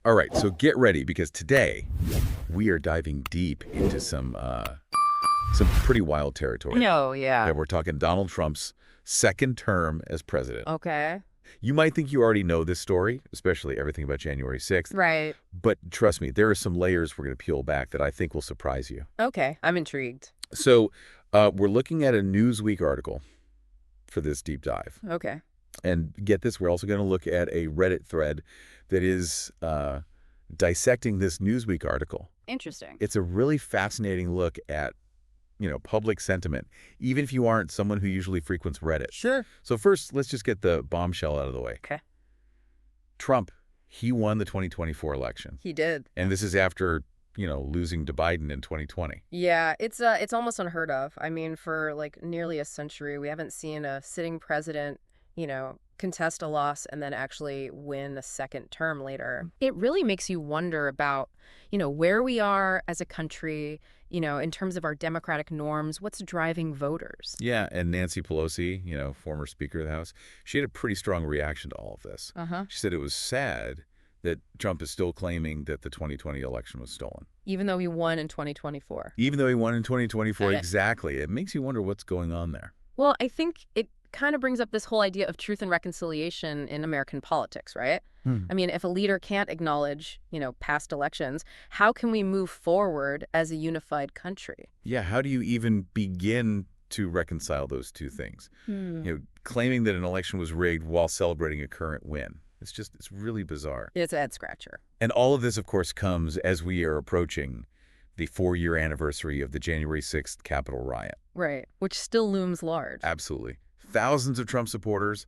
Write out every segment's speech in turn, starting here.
All right, so get ready because today we are diving deep into some pretty wild territory. No, Yeah, yeah. we're talking Donald Trump's second term as president. Okay. You might think you already know this story, especially everything about January 6th, Right. but trust me, there are some layers we're going to peel back that I think will surprise you. Okay. I'm intrigued. So we're looking at a Newsweek article for this deep dive. Okay. And get this, we're also going to look at a Reddit thread that is dissecting this Newsweek article. Interesting. It's a really fascinating look at, public sentiment, even if you aren't someone who usually frequents Reddit. Sure. So first, let's just get the bombshell out of the way. Okay. Trump, he won the 2024 election. He did. And this is after, losing to Biden in 2020. Yeah, it's almost unheard of. I mean, for like nearly a century, we haven't seen a sitting president, contest a loss and then actually win a second term later. It really makes you wonder about, where we are as a country, in terms of our democratic norms, what's driving voters. Yeah, and Nancy Pelosi, former Speaker of the House, she had a pretty strong reaction to all of this. Uh-huh. She said it was sad that Trump is still claiming that the 2020 election was stolen. Even though he won in 2024. Even though he won in 2024, Okay. Exactly. It makes you wonder what's going on there. Well, I think it kind of brings up this whole idea of truth and reconciliation in American politics, right? I mean, if a leader can't acknowledge, past elections, how can we move forward as a unified country? Yeah, how do you even begin to reconcile those two things? Claiming that an election was rigged while celebrating a current win. It's really bizarre. It's a head scratcher. And all of this, of course, comes as we are approaching the 4-year anniversary of the January 6th Capitol riot. Right. Which still looms large. Absolutely. Thousands of Trump supporters,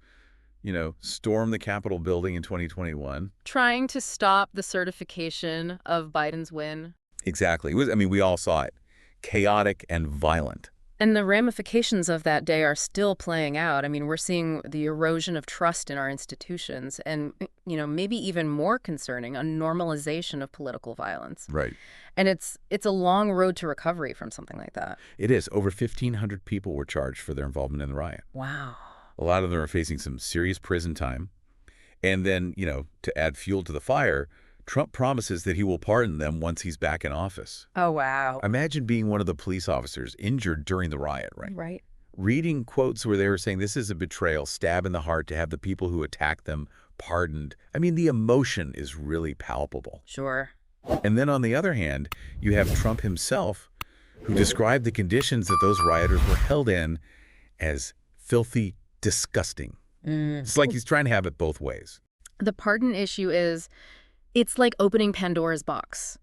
stormed the Capitol building in 2021. Trying to stop the certification of Biden's win. Exactly. We all saw it. Chaotic and violent. And the ramifications of that day are still playing out. I mean, we're seeing the erosion of trust in our institutions and, maybe even more concerning, a normalization of political violence. Right. And it's a long road to recovery from something like that. It is. Over 1,500 people were charged for their involvement in the riot. Wow. A lot of them are facing some serious prison time. And then, to add fuel to the fire, Trump promises that he will pardon them once he's back in office. Oh, wow. Imagine being one of the police officers injured during the riot, right? Right. Reading quotes where they were saying this is a betrayal, stab in the heart to have the people who attacked them pardoned. I mean, the emotion is really palpable. Sure. And then on the other hand, you have Trump himself, who described the conditions that those rioters were held in as filthy, disgusting. It's like he's trying to have it both ways. The pardon issue it's like opening Pandora's box.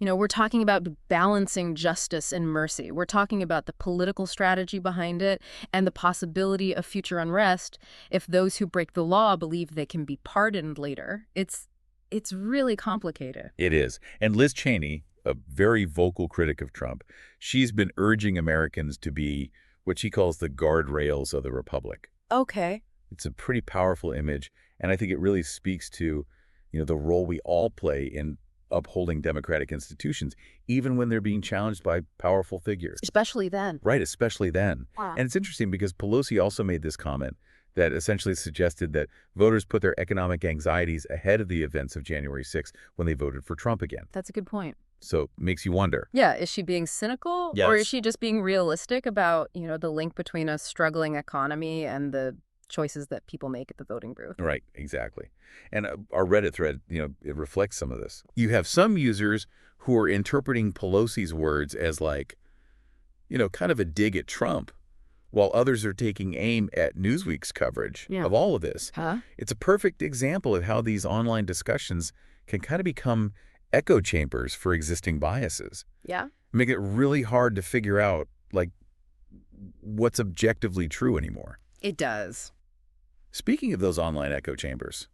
We're talking about balancing justice and mercy. We're talking about the political strategy behind it and the possibility of future unrest if those who break the law believe they can be pardoned later. It's really complicated. It is. And Liz Cheney, a very vocal critic of Trump, she's been urging Americans to be what she calls the guardrails of the republic. Okay. It's a pretty powerful image, and I think it really speaks to, the role we all play in upholding democratic institutions, even when they're being challenged by powerful figures. Especially then. Right, especially then. Wow. And it's interesting because Pelosi also made this comment that essentially suggested that voters put their economic anxieties ahead of the events of January 6th when they voted for Trump again. That's a good point. So it makes you wonder. Yeah, is she being cynical? Yes. Or is she just being realistic about, the link between a struggling economy and the choices that people make at the voting booth? Right, exactly. And our Reddit thread, it reflects some of this. You have some users who are interpreting Pelosi's words as like, kind of a dig at Trump, while others are taking aim at Newsweek's coverage of all of this. Huh? It's a perfect example of how these online discussions can kind of become echo chambers for existing biases. Yeah. Make it really hard to figure out, what's objectively true anymore. It does. Speaking of those online echo chambers,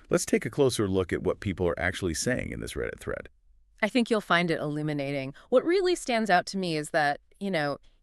let's take a closer look at what people are actually saying in this Reddit thread. I think you'll find it illuminating. What really stands out to me is that,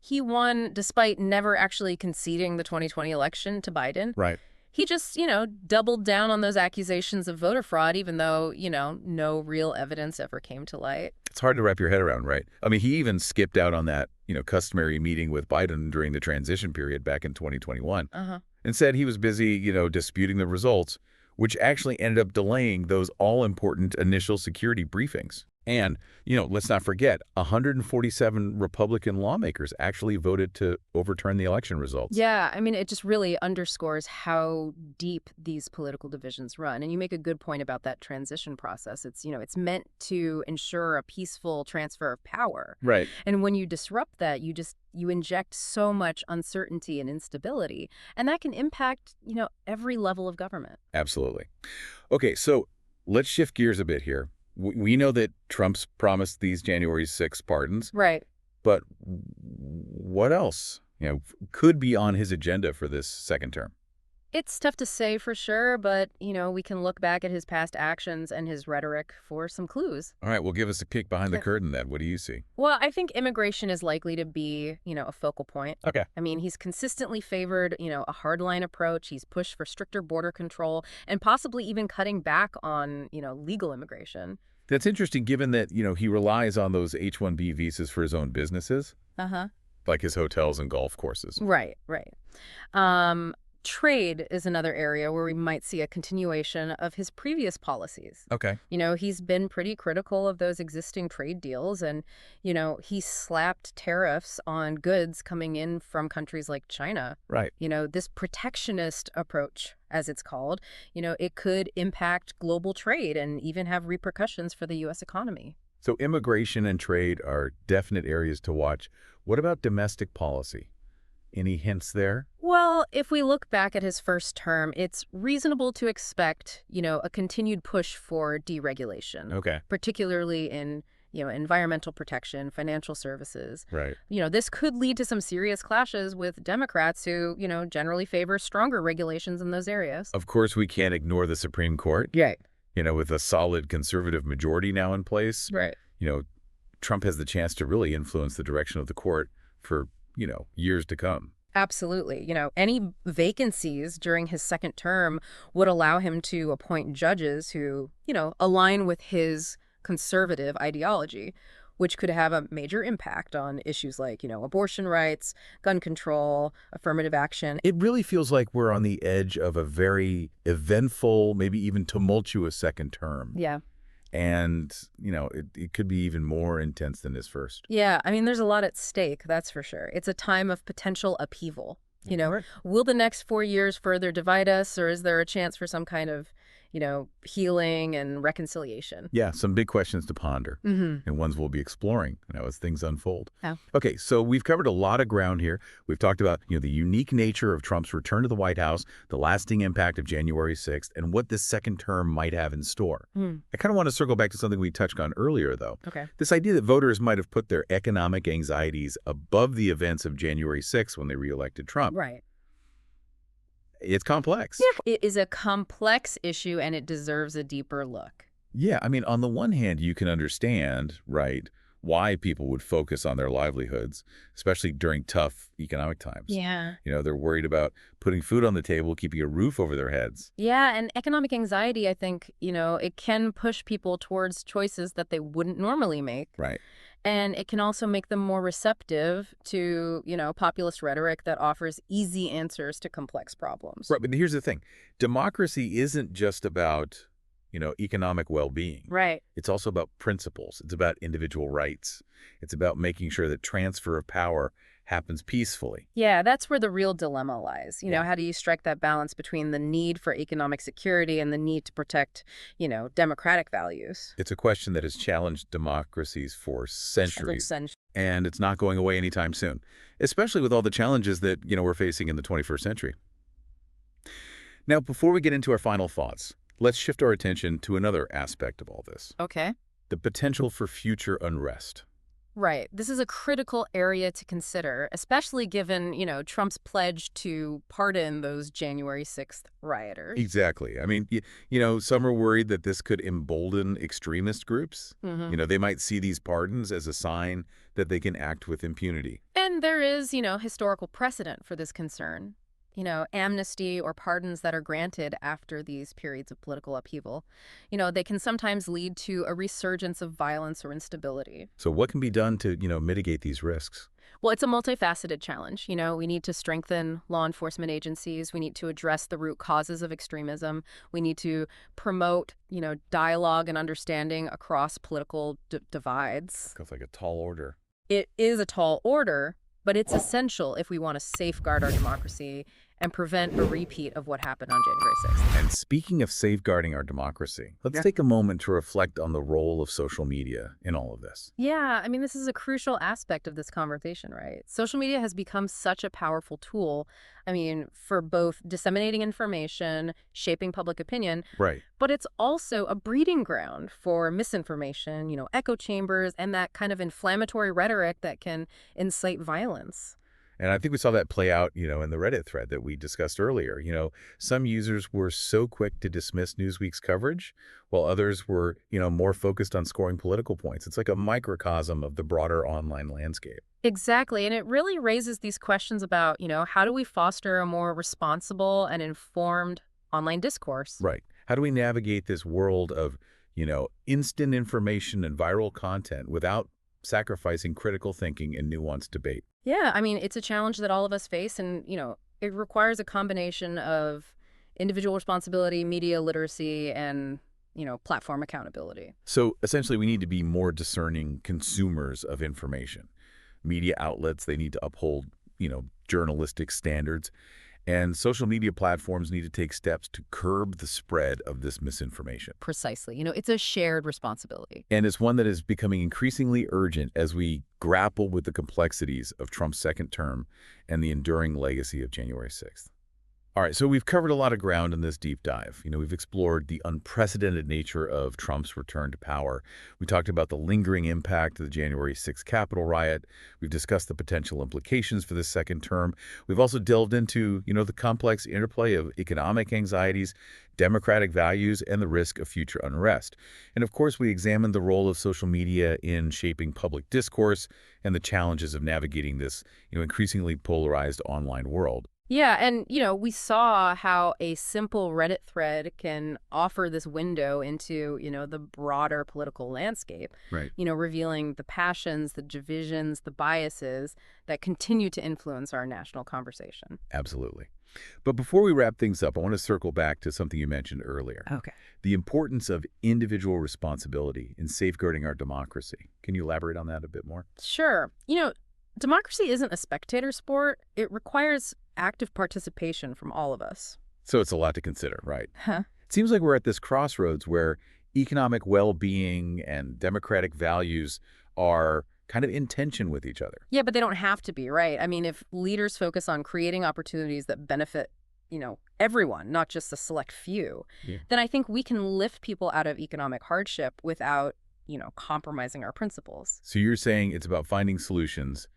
he won despite never actually conceding the 2020 election to Biden. Right. He just, doubled down on those accusations of voter fraud, even though, no real evidence ever came to light. It's hard to wrap your head around, right? I mean, he even skipped out on that, customary meeting with Biden during the transition period back in 2021 Uh-huh. and said he was busy, disputing the results, which actually ended up delaying those all-important initial security briefings. And, let's not forget, 147 Republican lawmakers actually voted to overturn the election results. Yeah, I mean, it just really underscores how deep these political divisions run. And you make a good point about that transition process. It's meant to ensure a peaceful transfer of power. Right. And when you disrupt that, you inject so much uncertainty and instability. And that can impact, every level of government. Absolutely. Okay, so let's shift gears a bit here. We know that Trump's promised these January 6th pardons. Right. But what else, could be on his agenda for this second term? It's tough to say for sure, but, we can look back at his past actions and his rhetoric for some clues. All right, well, give us a peek behind the curtain then. What do you see? Well, I think immigration is likely to be, a focal point. Okay. I mean, he's consistently favored, a hardline approach. He's pushed for stricter border control and possibly even cutting back on, legal immigration. That's interesting given that, he relies on those H-1B visas for his own businesses, Uh-huh. like his hotels and golf courses. Right, right. Trade is another area where we might see a continuation of his previous policies. Okay. He's been pretty critical of those existing trade deals and, he slapped tariffs on goods coming in from countries like China. Right. This protectionist approach, as it's called, it could impact global trade and even have repercussions for the U.S. economy. So immigration and trade are definite areas to watch. What about domestic policy? Any hints there? Well, if we look back at his first term, it's reasonable to expect, a continued push for deregulation. Okay. Particularly in, environmental protection, financial services. Right. This could lead to some serious clashes with Democrats who, generally favor stronger regulations in those areas. Of course, we can't ignore the Supreme Court. Right. With a solid conservative majority now in place. Right. Trump has the chance to really influence the direction of the court for, years to come. Absolutely. Any vacancies during his second term would allow him to appoint judges who, align with his conservative ideology, which could have a major impact on issues like, abortion rights, gun control, affirmative action. It really feels like we're on the edge of a very eventful, maybe even tumultuous second term. Yeah. And, it could be even more intense than his first. Yeah, I mean, there's a lot at stake, that's for sure. It's a time of potential upheaval. Right. Will the next 4 years further divide us, or is there a chance for some kind of, healing and reconciliation? Yeah, some big questions to ponder, Mm-hmm. and ones we'll be exploring, as things unfold. Yeah. Okay, so we've covered a lot of ground here. We've talked about, the unique nature of Trump's return to the White House, the lasting impact of January 6th, and what this second term might have in store. I kind of want to circle back to something we touched on earlier, though. Okay. This idea that voters might have put their economic anxieties above the events of January 6th when they reelected Trump. Right. It's complex. Yeah. It is a complex issue, and it deserves a deeper look. Yeah, I mean, on the one hand, you can understand, right, why people would focus on their livelihoods, especially during tough economic times. Yeah. They're worried about putting food on the table, keeping a roof over their heads. Yeah, and economic anxiety, I think, it can push people towards choices that they wouldn't normally make. Right. And it can also make them more receptive to, populist rhetoric that offers easy answers to complex problems. Right, but here's the thing. Democracy isn't just about, economic well-being. Right. It's also about principles. It's about individual rights. It's about making sure that transfer of power happens peacefully. Yeah, that's where the real dilemma lies. Yeah. How do you strike that balance between the need for economic security and the need to protect, democratic values? It's a question that has challenged democracies for centuries. And it's not going away anytime soon, especially with all the challenges that, we're facing in the 21st century. Now, before we get into our final thoughts, let's shift our attention to another aspect of all this, Okay. the potential for future unrest. Right. This is a critical area to consider, especially given, Trump's pledge to pardon those January 6th rioters. Exactly. I mean, some are worried that this could embolden extremist groups. Mm-hmm. They might see these pardons as a sign that they can act with impunity. And there is, historical precedent for this concern. Amnesty or pardons that are granted after these periods of political upheaval, they can sometimes lead to a resurgence of violence or instability. So what can be done to, mitigate these risks? Well, it's a multifaceted challenge. We need to strengthen law enforcement agencies. We need to address the root causes of extremism. We need to promote, dialogue and understanding across political divides. Feels like a tall order. It is a tall order, but it's essential if we want to safeguard our democracy and prevent a repeat of what happened on January 6th. And speaking of safeguarding our democracy, let's take a moment to reflect on the role of social media in all of this. Yeah, I mean, this is a crucial aspect of this conversation, right? Social media has become such a powerful tool, for both disseminating information, shaping public opinion, Right. but it's also a breeding ground for misinformation, echo chambers, and that kind of inflammatory rhetoric that can incite violence. And I think we saw that play out, in the Reddit thread that we discussed earlier. Some users were so quick to dismiss Newsweek's coverage, while others were, more focused on scoring political points. It's like a microcosm of the broader online landscape. Exactly. And it really raises these questions about, how do we foster a more responsible and informed online discourse? Right. How do we navigate this world of, instant information and viral content without sacrificing critical thinking and nuanced debate? Yeah, it's a challenge that all of us face, and, it requires a combination of individual responsibility, media literacy, and, platform accountability. So essentially, we need to be more discerning consumers of information. Media outlets, they need to uphold, journalistic standards. And social media platforms need to take steps to curb the spread of this misinformation. Precisely. It's a shared responsibility. And it's one that is becoming increasingly urgent as we grapple with the complexities of Trump's second term and the enduring legacy of January 6th. All right, so we've covered a lot of ground in this deep dive. We've explored the unprecedented nature of Trump's return to power. We talked about the lingering impact of the January 6th Capitol riot. We've discussed the potential implications for this second term. We've also delved into, the complex interplay of economic anxieties, democratic values, and the risk of future unrest. And of course, we examined the role of social media in shaping public discourse and the challenges of navigating this, increasingly polarized online world. Yeah, and, we saw how a simple Reddit thread can offer this window into, the broader political landscape. Right. Revealing the passions, the divisions, the biases that continue to influence our national conversation. Absolutely. But before we wrap things up, I want to circle back to something you mentioned earlier. Okay. The importance of individual responsibility in safeguarding our democracy. Can you elaborate on that a bit more? Sure. Democracy isn't a spectator sport. It requires active participation from all of us. So it's a lot to consider, right? Huh? It seems like we're at this crossroads where economic well-being and democratic values are kind of in tension with each other. Yeah, but they don't have to be, right? If leaders focus on creating opportunities that benefit, everyone, not just a select few, then I think we can lift people out of economic hardship without, compromising our principles. So you're saying it's about finding solutions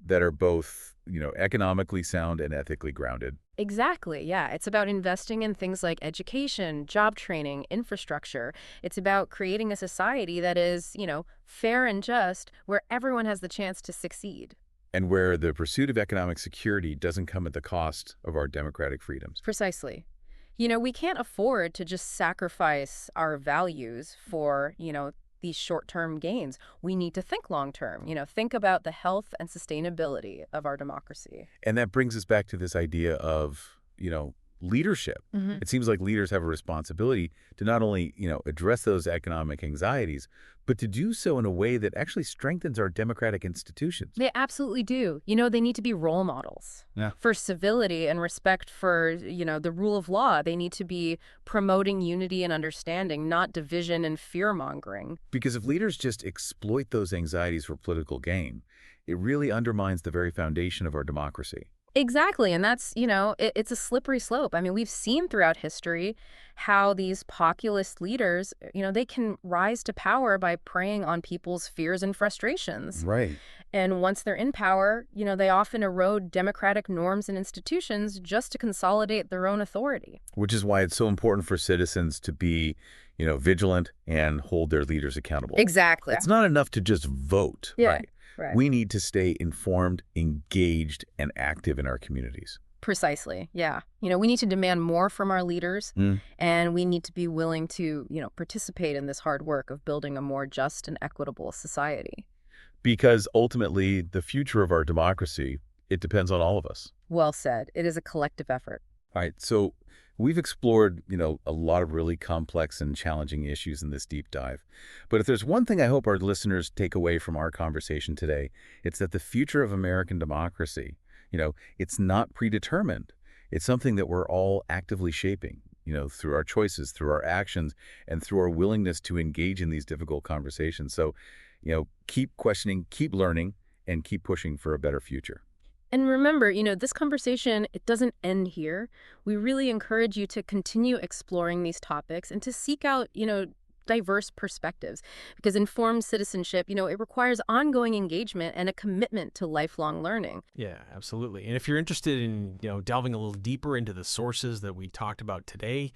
that are both, economically sound and ethically grounded. Exactly, yeah. It's about investing in things like education, job training, infrastructure. It's about creating a society that is, fair and just, where everyone has the chance to succeed. And where the pursuit of economic security doesn't come at the cost of our democratic freedoms. Precisely. We can't afford to just sacrifice our values for, these short-term gains. We need to think long-term, think about the health and sustainability of our democracy. And that brings us back to this idea of, leadership. Mm-hmm. It seems like leaders have a responsibility to not only, address those economic anxieties, but to do so in a way that actually strengthens our democratic institutions. They absolutely do. They need to be role models for civility and respect for, the rule of law. They need to be promoting unity and understanding, not division and fear-mongering. Because if leaders just exploit those anxieties for political gain, it really undermines the very foundation of our democracy. Exactly. And that's, it's a slippery slope. We've seen throughout history how these populist leaders, they can rise to power by preying on people's fears and frustrations. Right. And once they're in power, they often erode democratic norms and institutions just to consolidate their own authority. Which is why it's so important for citizens to be, vigilant and hold their leaders accountable. Exactly. It's not enough to just vote, right? Right. We need to stay informed, engaged, and active in our communities. Precisely. Yeah. We need to demand more from our leaders, and we need to be willing to, participate in this hard work of building a more just and equitable society. Because ultimately, the future of our democracy, it depends on all of us. Well said. It is a collective effort. All right, so we've explored, a lot of really complex and challenging issues in this deep dive. But if there's one thing I hope our listeners take away from our conversation today, it's that the future of American democracy, it's not predetermined. It's something that we're all actively shaping, through our choices, through our actions, and through our willingness to engage in these difficult conversations. So, keep questioning, keep learning, and keep pushing for a better future. And remember, this conversation, it doesn't end here. We really encourage you to continue exploring these topics and to seek out, diverse perspectives because informed citizenship, it requires ongoing engagement and a commitment to lifelong learning. Yeah, absolutely. And if you're interested in, delving a little deeper into the sources that we talked about today,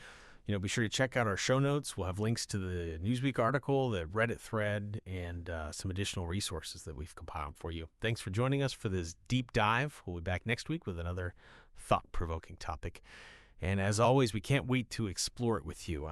be sure to check out our show notes. We'll have links to the Newsweek article, the Reddit thread, and some additional resources that we've compiled for you. Thanks for joining us for this deep dive. We'll be back next week with another thought-provoking topic. And as always, we can't wait to explore it with you.